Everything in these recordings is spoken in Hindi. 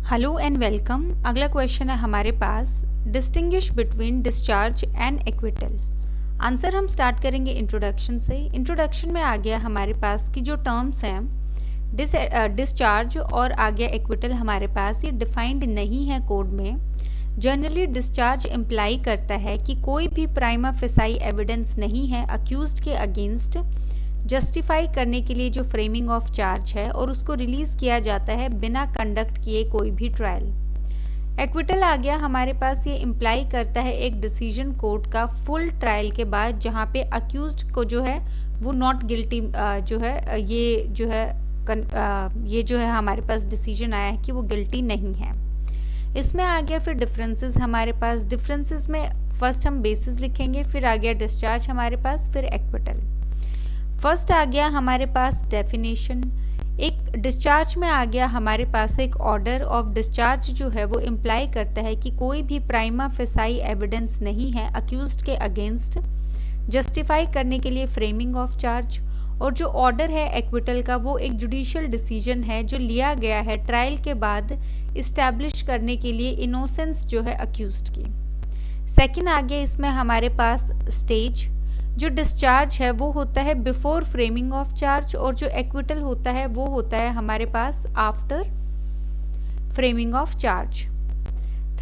Hello and welcome. अगला क्वेश्चन है हमारे पास, distinguish between discharge and acquittal. Answer हम स्टार्ट करेंगे इंट्रोडक्शन से। इंट्रोडक्शन में आ गया हमारे पास कि जो टर्म्स हैं डिस्चार्ज और आ गया एक्विटल, हमारे पास ये डिफाइंड नहीं है कोड में। जनरली डिस्चार्ज इम्प्लाई करता है कि कोई भी प्राइमा फेसाई एविडेंस नहीं है अक्यूज्ड के अगेंस्ट जस्टिफाई करने के लिए जो फ्रेमिंग ऑफ चार्ज है, और उसको रिलीज किया जाता है बिना कंडक्ट किए कोई भी ट्रायल। एक्विटल आ गया हमारे पास, ये इम्प्लाई करता है एक डिसीजन कोर्ट का फुल ट्रायल के बाद, जहाँ पे अक्यूज्ड को जो है वो नॉट गिल्टी ये जो है हमारे पास डिसीजन आया है कि वो गिल्टी नहीं है। इसमें आ गया फिर डिफरेंसेस हमारे पास। डिफरेंसेस में फर्स्ट हम बेसिस लिखेंगे, फिर आ गया डिस्चार्ज हमारे पास, फिर एक्विटल। फर्स्ट आ गया हमारे पास डेफिनेशन। एक डिस्चार्ज में आ गया हमारे पास एक ऑर्डर ऑफ डिस्चार्ज जो है वो इम्प्लाई करता है कि कोई भी प्राइमा फेसाई एविडेंस नहीं है अक्यूज्ड के अगेंस्ट जस्टिफाई करने के लिए फ्रेमिंग ऑफ चार्ज। और जो ऑर्डर है एक्विटल का, वो एक जुडिशियल डिसीजन है जो लिया गया है ट्रायल के बाद इस्टेब्लिश करने के लिए इनोसेंस जो है अक्यूज्ड की। सेकेंड आ गया इसमें हमारे पास स्टेज। जो डिस्चार्ज है वो होता है बिफोर फ्रेमिंग ऑफ चार्ज, और जो एक्विटल होता है वो होता है हमारे पास after framing of charge.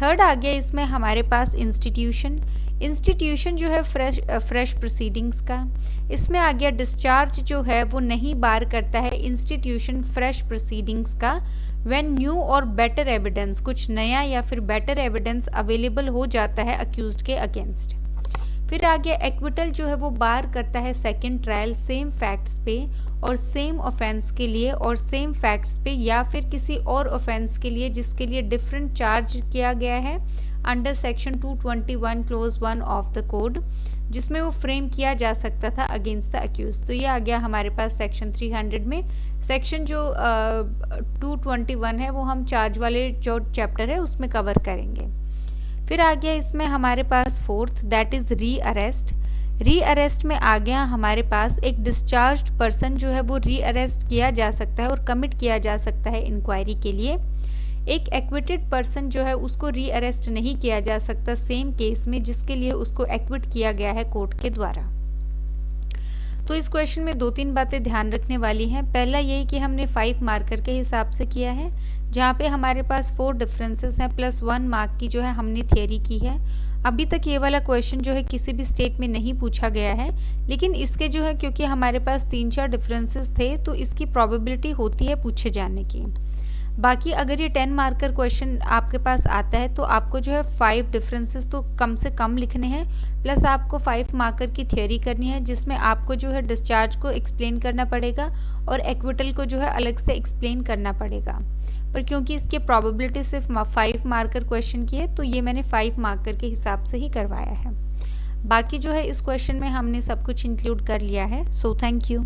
Third आ गया इसमें हमारे पास इंस्टीट्यूशन। इंस्टीट्यूशन जो है फ्रेश प्रोसीडिंग्स का। इसमें आ गया डिस्चार्ज जो है वो नहीं बार करता है इंस्टीट्यूशन फ्रेश प्रोसीडिंग्स का व्हेन न्यू और बेटर एविडेंस, कुछ नया या फिर बेटर एविडेंस अवेलेबल हो जाता है अक्यूज्ड के अगेंस्ट। फिर आ गया एक्विटल जो है वो बार करता है सेकेंड ट्रायल सेम फैक्ट्स पे और सेम ऑफेंस के लिए, और सेम फैक्ट्स पे या फिर किसी और ऑफेंस के लिए जिसके लिए डिफरेंट चार्ज किया गया है under section 221 close 1 of the code, जिसमें वो फ्रेम किया जा सकता था अगेंस्ट द अक्यूज। तो ये आ गया हमारे पास सेक्शन 300 में। सेक्शन जो 221 है वो हम चार्ज वाले जो चैप्टर है उसमें कवर करेंगे। फिर आ गया इसमें हमारे पास fourth, that is rearrest. Rearrest में आ गया हमारे पास एक डिस्चार्ज्ड पर्सन जो है वो री अरेस्ट किया जा सकता है और कमिट किया जा सकता है इंक्वायरी के लिए। एक एक्विटेड पर्सन जो है उसको री अरेस्ट नहीं किया जा सकता सेम केस में जिसके लिए उसको एक्विट किया गया है कोर्ट के द्वारा। तो इस क्वेश्चन में 2-3 बातें ध्यान रखने वाली हैं। पहला यही कि हमने 5 मार्कर के हिसाब से किया है, जहाँ पे हमारे पास 4 डिफरेंसेस हैं प्लस 1 मार्क की जो है हमने थियरी की है। अभी तक ये वाला क्वेश्चन जो है किसी भी स्टेट में नहीं पूछा गया है, लेकिन इसके जो है क्योंकि हमारे पास 3-4 डिफरेंसेस थे तो इसकी प्रोबेबिलिटी होती है पूछे जाने की। बाकी अगर ये 10 मार्कर क्वेश्चन आपके पास आता है तो आपको जो है 5 डिफरेंसेस तो कम से कम लिखने हैं, प्लस आपको 5 मार्कर की थियरी करनी है जिसमें आपको जो है डिस्चार्ज को एक्सप्लेन करना पड़ेगा और एक्विटल को जो है अलग से एक्सप्लेन करना पड़ेगा। पर क्योंकि इसकी प्रोबेबिलिटी सिर्फ 5 मार्कर क्वेश्चन की है तो ये मैंने 5 मार्कर के हिसाब से ही करवाया है। बाकी जो है इस क्वेश्चन में हमने सब कुछ इंक्लूड कर लिया है। So thank you.